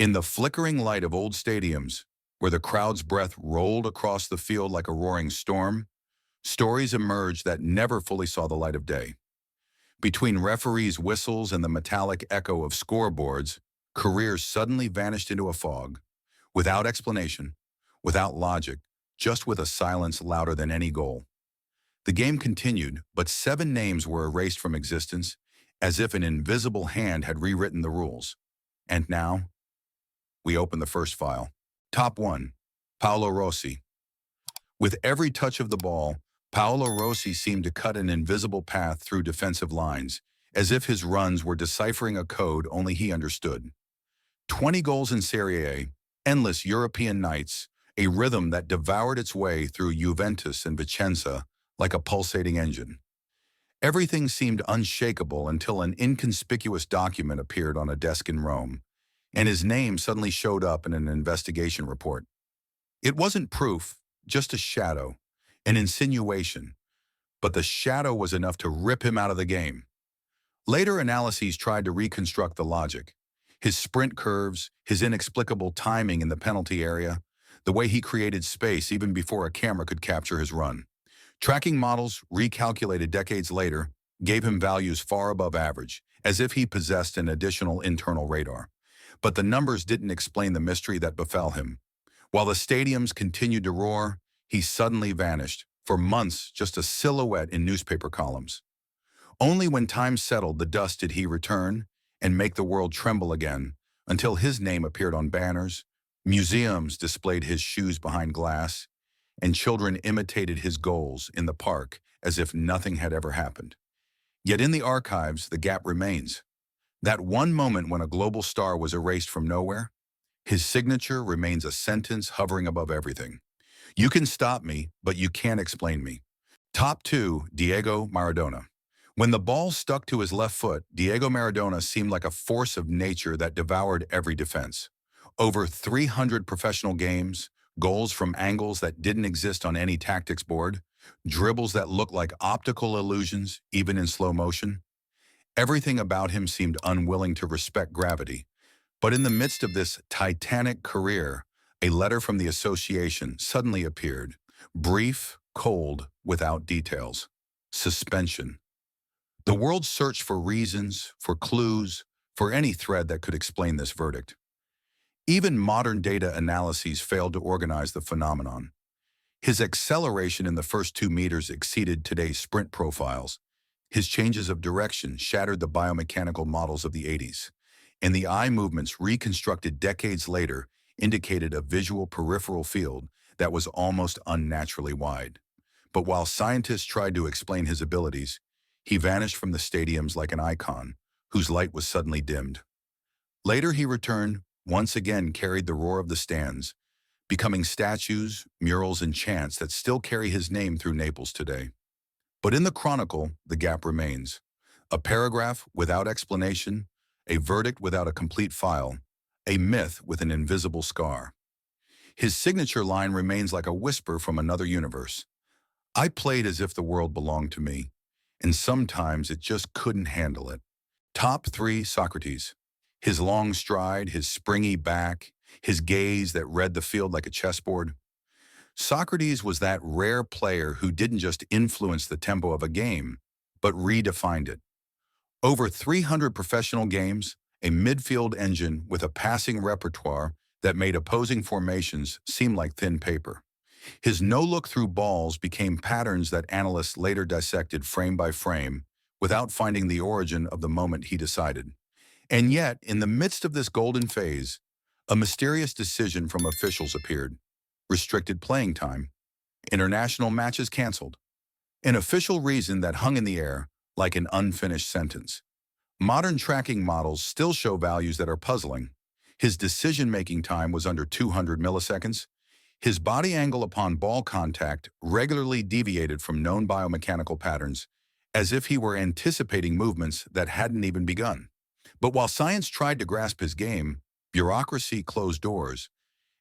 In the flickering light of old stadiums, where the crowd's breath rolled across the field like a roaring storm, stories emerged that never fully saw the light of day. Between referees' whistles and the metallic echo of scoreboards, careers suddenly vanished into a fog, without explanation, without logic, just with a silence louder than any goal. The game continued, but 7 names were erased from existence, as if an invisible hand had rewritten the rules. And now, we open the first file. Top 1. Paolo Rossi. With every touch of the ball, Paolo Rossi seemed to cut an invisible path through defensive lines, as if his runs were deciphering a code only he understood. 20 goals in Serie A, endless European nights, a rhythm that devoured its way through Juventus and Vicenza like a pulsating engine. Everything seemed unshakable until an inconspicuous document appeared on a desk in Rome, and his name suddenly showed up in an investigation report. It wasn't proof, just a shadow, an insinuation, but the shadow was enough to rip him out of the game. Later analyses tried to reconstruct the logic. His sprint curves, his inexplicable timing in the penalty area, the way he created space even before a camera could capture his run. Tracking models, recalculated decades later, gave him values far above average, as if he possessed an additional internal radar. But the numbers didn't explain the mystery that befell him. While the stadiums continued to roar, he suddenly vanished, for months just a silhouette in newspaper columns. Only when time settled the dust did he return and make the world tremble again, until his name appeared on banners, museums displayed his shoes behind glass, and children imitated his goals in the park as if nothing had ever happened. Yet in the archives, the gap remains. That one moment when a global star was erased from nowhere, his signature remains a sentence hovering above everything. You can stop me, but you can't explain me. Top 2, Diego Maradona. When the ball stuck to his left foot, Diego Maradona seemed like a force of nature that devoured every defense. Over 300 professional games, goals from angles that didn't exist on any tactics board, dribbles that looked like optical illusions, even in slow motion. Everything about him seemed unwilling to respect gravity. But in the midst of this titanic career, a letter from the association suddenly appeared, brief, cold, without details. Suspension. The world searched for reasons, for clues, for any thread that could explain this verdict. Even modern data analyses failed to organize the phenomenon. His acceleration in the first 2 meters exceeded today's sprint profiles. His changes of direction shattered the biomechanical models of the 80s, and the eye movements reconstructed decades later indicated a visual peripheral field that was almost unnaturally wide. But while scientists tried to explain his abilities, he vanished from the stadiums like an icon, whose light was suddenly dimmed. Later he returned, once again carried the roar of the stands, becoming statues, murals, and chants that still carry his name through Naples today. But in the chronicle, the gap remains. A paragraph without explanation, a verdict without a complete file, a myth with an invisible scar. His signature line remains like a whisper from another universe. I played as if the world belonged to me, and sometimes it just couldn't handle it. Top 3, Socrates. His long stride, his springy back, his gaze that read the field like a chessboard. Socrates was that rare player who didn't just influence the tempo of a game, but redefined it. Over 300 professional games, a midfield engine with a passing repertoire that made opposing formations seem like thin paper. His no-look-through balls became patterns that analysts later dissected frame by frame without finding the origin of the moment he decided. And yet, in the midst of this golden phase, a mysterious decision from officials appeared. Restricted playing time. International matches canceled. An official reason that hung in the air like an unfinished sentence. Modern tracking models still show values that are puzzling. His decision-making time was under 200 milliseconds. His body angle upon ball contact regularly deviated from known biomechanical patterns, as if he were anticipating movements that hadn't even begun. But while science tried to grasp his game, bureaucracy closed doors,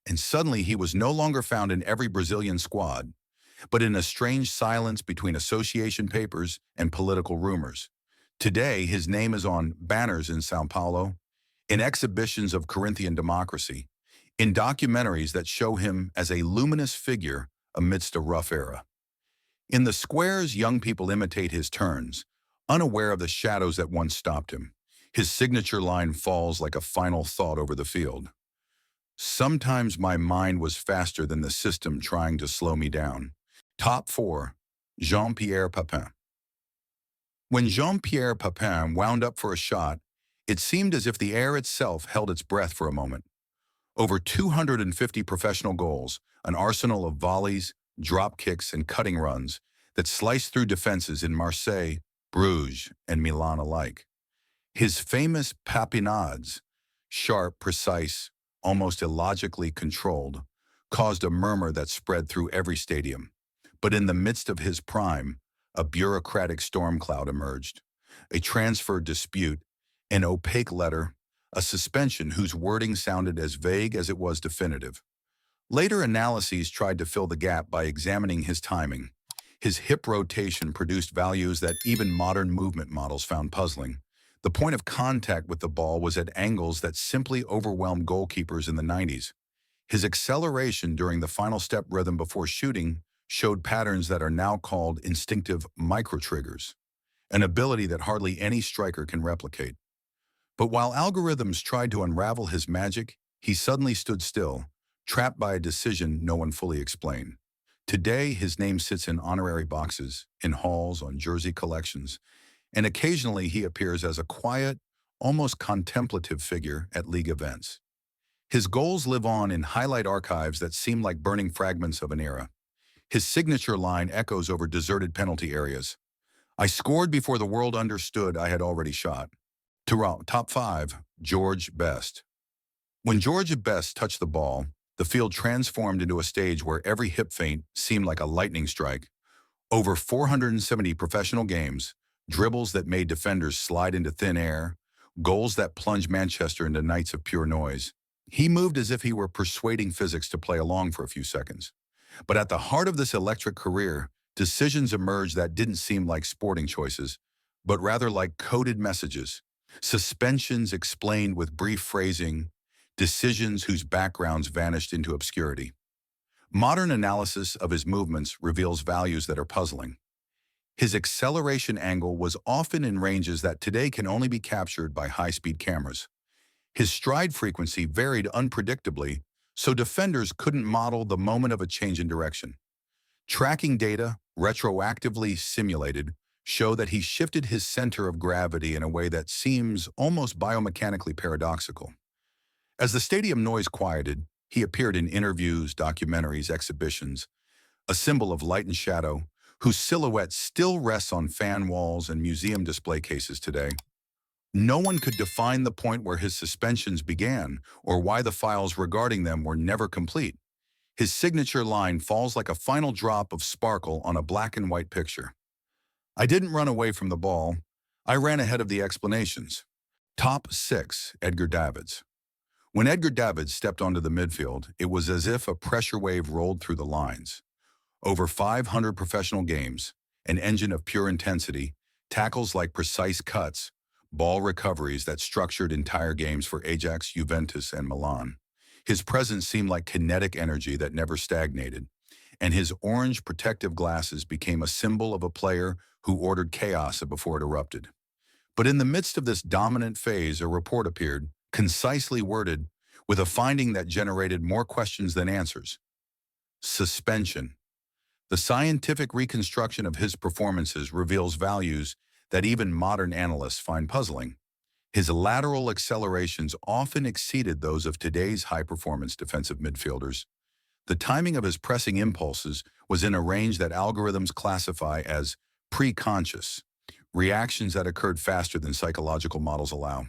and suddenly he was no longer found in every Brazilian squad, but in a strange silence between association papers and political rumors. Today, his name is on banners in São Paulo, in exhibitions of Corinthian democracy, in documentaries that show him as a luminous figure amidst a rough era. In the squares, young people imitate his turns, unaware of the shadows that once stopped him. His signature line falls like a final thought over the field. Sometimes my mind was faster than the system trying to slow me down. Top 4. Jean-Pierre Papin. When Jean-Pierre Papin wound up for a shot, it seemed as if the air itself held its breath for a moment. Over 250 professional goals, an arsenal of volleys, drop kicks, and cutting runs that sliced through defenses in Marseille, Bruges, and Milan alike. His famous papinades, sharp, precise, almost illogically controlled, caused a murmur that spread through every stadium. But in the midst of his prime, a bureaucratic storm cloud emerged. A transfer dispute, an opaque letter, a suspension whose wording sounded as vague as it was definitive. Later analyses tried to fill the gap by examining his timing. His hip rotation produced values that even modern movement models found puzzling. The point of contact with the ball was at angles that simply overwhelmed goalkeepers in the 90s. His acceleration during the final step rhythm before shooting showed patterns that are now called instinctive micro-triggers, an ability that hardly any striker can replicate. But while algorithms tried to unravel his magic, he suddenly stood still, trapped by a decision no one fully explained. Today, his name sits in honorary boxes, in halls, on jersey collections, and occasionally he appears as a quiet, almost contemplative figure at league events. His goals live on in highlight archives that seem like burning fragments of an era. His signature line echoes over deserted penalty areas. I scored before the world understood I had already shot. Top 5. George Best. When George Best touched the ball, the field transformed into a stage where every hip feint seemed like a lightning strike. Over 470 professional games, dribbles that made defenders slide into thin air, goals that plunged Manchester into nights of pure noise. He moved as if he were persuading physics to play along for a few seconds. But at the heart of this electric career, decisions emerged that didn't seem like sporting choices, but rather like coded messages. Suspensions explained with brief phrasing, decisions whose backgrounds vanished into obscurity. Modern analysis of his movements reveals values that are puzzling. His acceleration angle was often in ranges that today can only be captured by high-speed cameras. His stride frequency varied unpredictably, so defenders couldn't model the moment of a change in direction. Tracking data, retroactively simulated, show that he shifted his center of gravity in a way that seems almost biomechanically paradoxical. As the stadium noise quieted, he appeared in interviews, documentaries, exhibitions, a symbol of light and shadow, whose silhouette still rests on fan walls and museum display cases today. No one could define the point where his suspensions began or why the files regarding them were never complete. His signature line falls like a final drop of sparkle on a black and white picture. I didn't run away from the ball. I ran ahead of the explanations. Top 6. Edgar Davids. When Edgar Davids stepped onto the midfield, it was as if a pressure wave rolled through the lines. Over 500 professional games, an engine of pure intensity, tackles like precise cuts, ball recoveries that structured entire games for Ajax, Juventus, and Milan. His presence seemed like kinetic energy that never stagnated, and his orange protective glasses became a symbol of a player who ordered chaos before it erupted. But in the midst of this dominant phase, a report appeared, concisely worded, with a finding that generated more questions than answers. Suspension. The scientific reconstruction of his performances reveals values that even modern analysts find puzzling. His lateral accelerations often exceeded those of today's high-performance defensive midfielders. The timing of his pressing impulses was in a range that algorithms classify as pre-conscious, reactions that occurred faster than psychological models allow.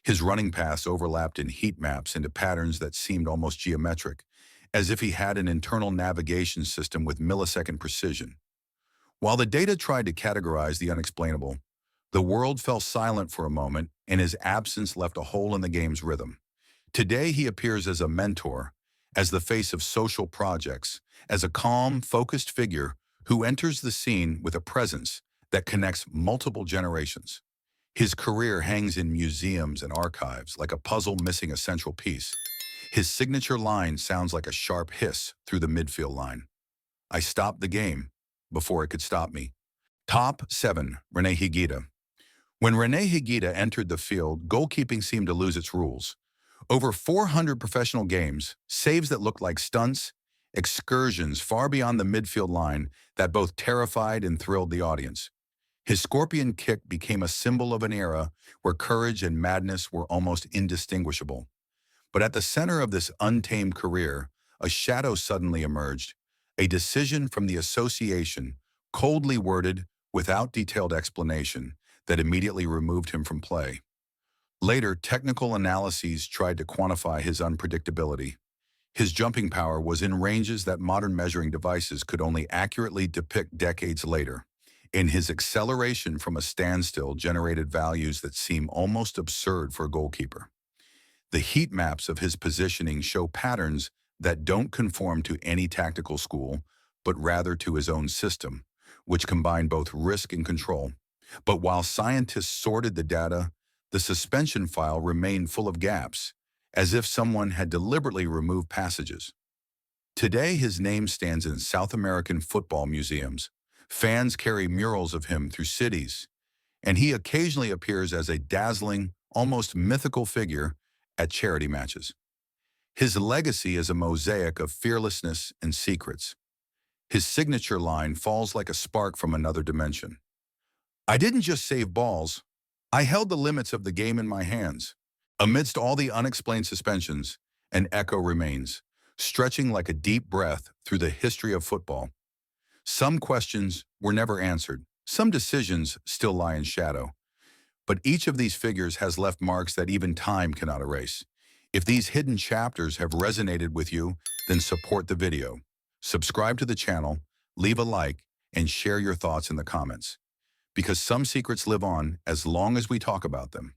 His running paths overlapped in heat maps into patterns that seemed almost geometric, as if he had an internal navigation system with millisecond precision. While the data tried to categorize the unexplainable, the world fell silent for a moment, and his absence left a hole in the game's rhythm. Today he appears as a mentor, as the face of social projects, as a calm, focused figure who enters the scene with a presence that connects multiple generations. His career hangs in museums and archives like a puzzle missing a central piece. His signature line sounds like a sharp hiss through the midfield line. I stopped the game before it could stop me. Top 7. Rene Higuita. When Rene Higuita entered the field, goalkeeping seemed to lose its rules. Over 400 professional games, saves that looked like stunts, excursions far beyond the midfield line that both terrified and thrilled the audience. His scorpion kick became a symbol of an era where courage and madness were almost indistinguishable. But at the center of this untamed career, a shadow suddenly emerged, a decision from the association, coldly worded, without detailed explanation, that immediately removed him from play. Later, technical analyses tried to quantify his unpredictability. His jumping power was in ranges that modern measuring devices could only accurately depict decades later. And his acceleration from a standstill generated values that seem almost absurd for a goalkeeper. The heat maps of his positioning show patterns that don't conform to any tactical school, but rather to his own system, which combine both risk and control. But while scientists sorted the data, the suspension file remained full of gaps, as if someone had deliberately removed passages. Today, his name stands in South American football museums. Fans carry murals of him through cities, and he occasionally appears as a dazzling, almost mythical figure at charity matches. His legacy is a mosaic of fearlessness and secrets. His signature line falls like a spark from another dimension. I didn't just save balls, I held the limits of the game in my hands. Amidst all the unexplained suspensions, an echo remains, stretching like a deep breath through the history of football. Some questions were never answered. Some decisions still lie in shadow. But each of these figures has left marks that even time cannot erase. If these hidden chapters have resonated with you, then support the video. Subscribe to the channel, leave a like, and share your thoughts in the comments. Because some secrets live on as long as we talk about them.